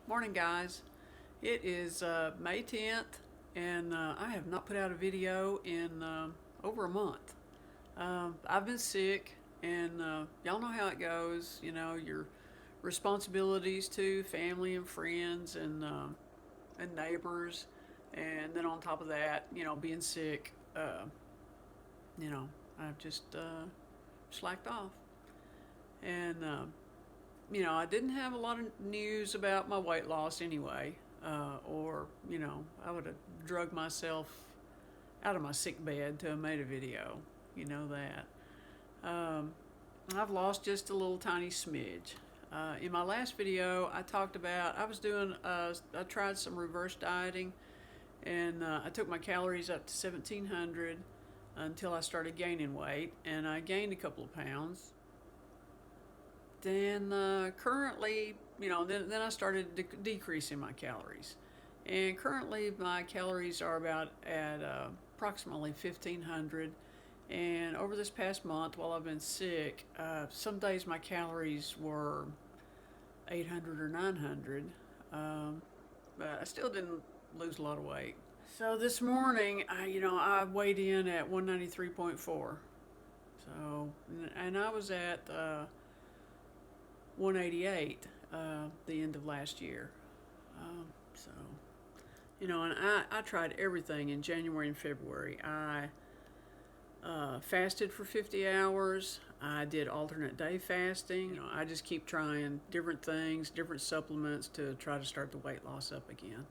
Morning, guys. It is May 10th, and I have not put out a video in over a month. I've been sick, and y'all know how it goes. You know, your responsibilities to family and friends and neighbors, and then on top of that, being sick. I've just slacked off, and I didn't have a lot of news about my weight loss anyway, or I would have drugged myself out of my sick bed to have made a video. You know that. I've lost just a little tiny smidge. In my last video, I talked about I tried some reverse dieting, and I took my calories up to 1,700 until I started gaining weight, and I gained a couple of pounds. Then currently, then I started decreasing my calories. And currently my calories are about at approximately 1,500. And over this past month, while I've been sick, some days my calories were 800 or 900. But I still didn't lose a lot of weight. So this morning, I weighed in at 193.4. So, and I was at 188 the end of last year. So, and I tried everything in January and February. I fasted for 50 hours. I did alternate day fasting. I just keep trying different things, different supplements to try to start the weight loss up again.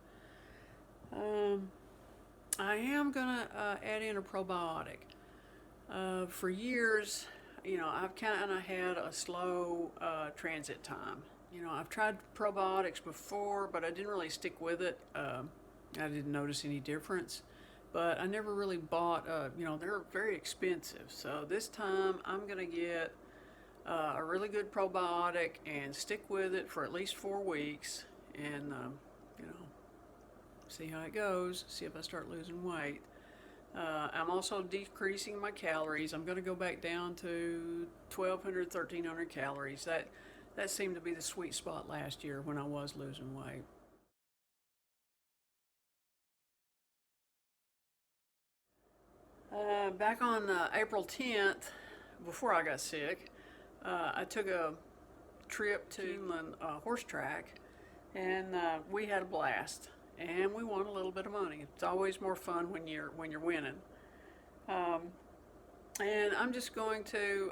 I am going to add in a probiotic. For years, I've kind of had a slow transit time. I've tried probiotics before, but I didn't really stick with it. I didn't notice any difference, but I never really bought, they're very expensive. So this time I'm going to get a really good probiotic and stick with it for at least 4 weeks and, see how it goes, see if I start losing weight. I'm also decreasing my calories. I'm going to go back down to 1,200, 1,300 calories. That seemed to be the sweet spot last year when I was losing weight. Back on April 10th, before I got sick, I took a trip to Inland horse track, and we had a blast. And we won a little bit of money. It's always more fun when you're winning. And I'm just going to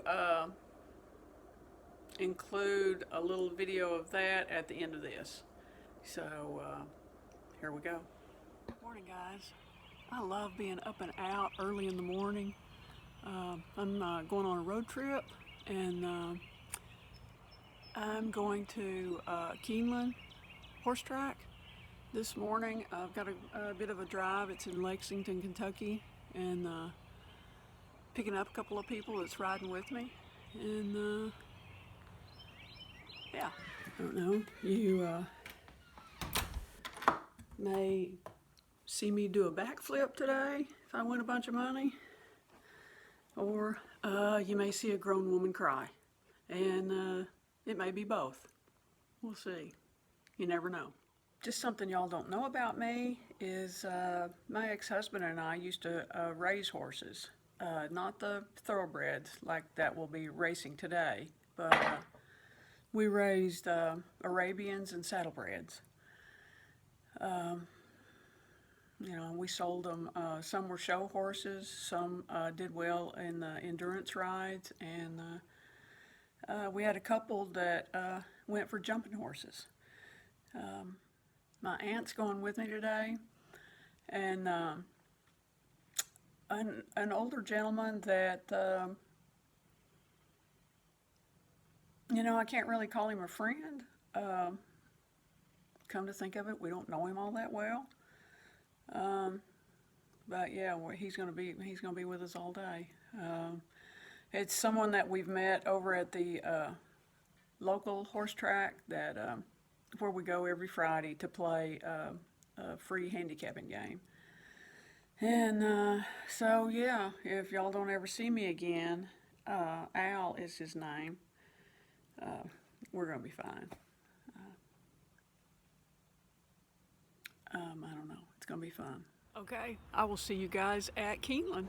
include a little video of that at the end of this. So here we go. Good morning, guys. I love being up and out early in the morning. I'm going on a road trip, and I'm going to Keeneland horse track. This morning I've got a bit of a drive. It's in Lexington, Kentucky, and picking up a couple of people that's riding with me. And yeah, I don't know, you may see me do a backflip today if I win a bunch of money, or you may see a grown woman cry, and it may be both. We'll see. You never know. Just something y'all don't know about me is my ex-husband and I used to raise horses. Not the thoroughbreds like that will be racing today, but we raised Arabians and saddlebreds. We sold them. Some were show horses, some did well in the endurance rides, and we had a couple that went for jumping horses. My aunt's going with me today, and an older gentleman that, I can't really call him a friend. Come to think of it, we don't know him all that well. But yeah, he's going to be with us all day. It's someone that we've met over at the local horse track that where we go every Friday to play a free handicapping game. And so yeah, if y'all don't ever see me again, Al is his name. We're gonna be fine. going to be fun. Okay, I will see you guys at Keeneland.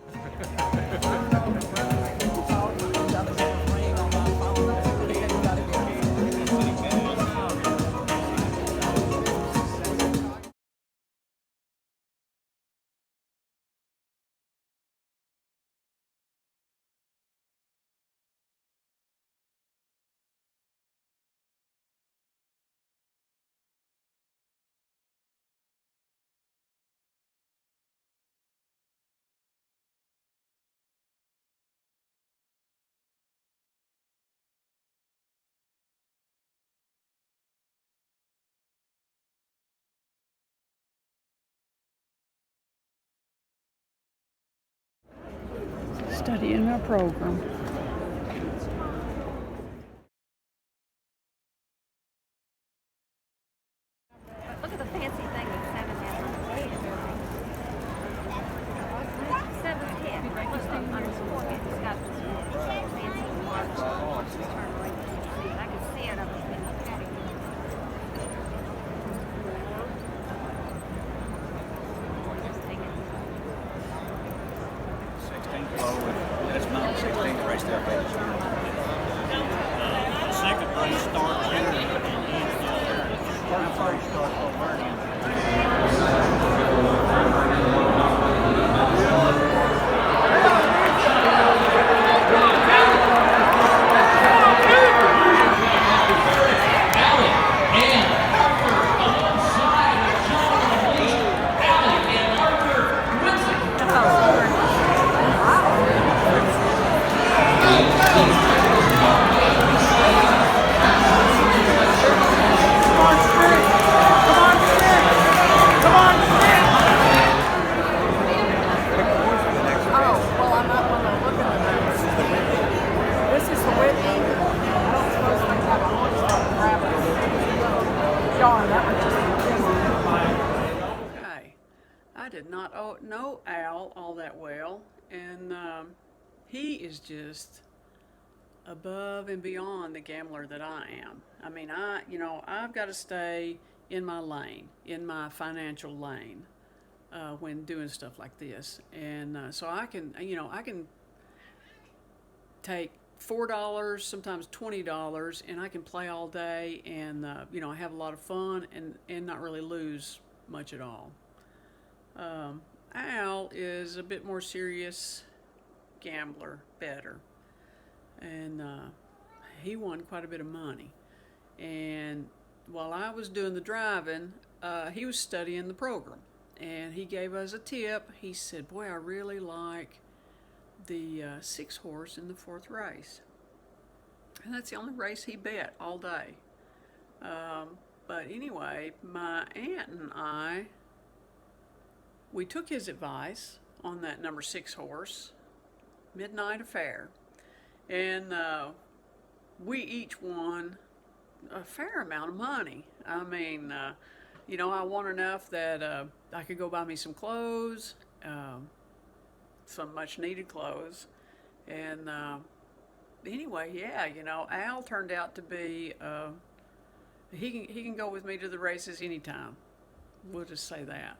Studying our program. Look at the fancy thing that's 7 head. 7 head. Look, on his forehead, he's got this fancy mark. Just turn right there and see it. I can see it up in the patio. Just take it. 16th floor, that's Mount 16th race there, baby. Second race starts here and ends there. First race starts on Berberine. Okay, I did not know Al all that well, and he is just above and beyond the gambler that I am. I mean, I've got to stay in my lane, in my financial lane, when doing stuff like this, and so I can take $4, sometimes $20, and I can play all day and have a lot of fun and not really lose much at all. Al is a bit more serious gambler, better, and he won quite a bit of money. And while I was doing the driving, he was studying the program, and he gave us a tip. He said, "Boy, I really like the 6-horse in the 4th race," and that's the only race he bet all day. But anyway, my aunt and I, we took his advice on that number 6 horse, Midnight Affair, and we each won a fair amount of money. I mean, I won enough that I could go buy me some clothes, some much needed clothes, and anyway, yeah, Al turned out to be he can go with me to the races anytime. We'll just say that.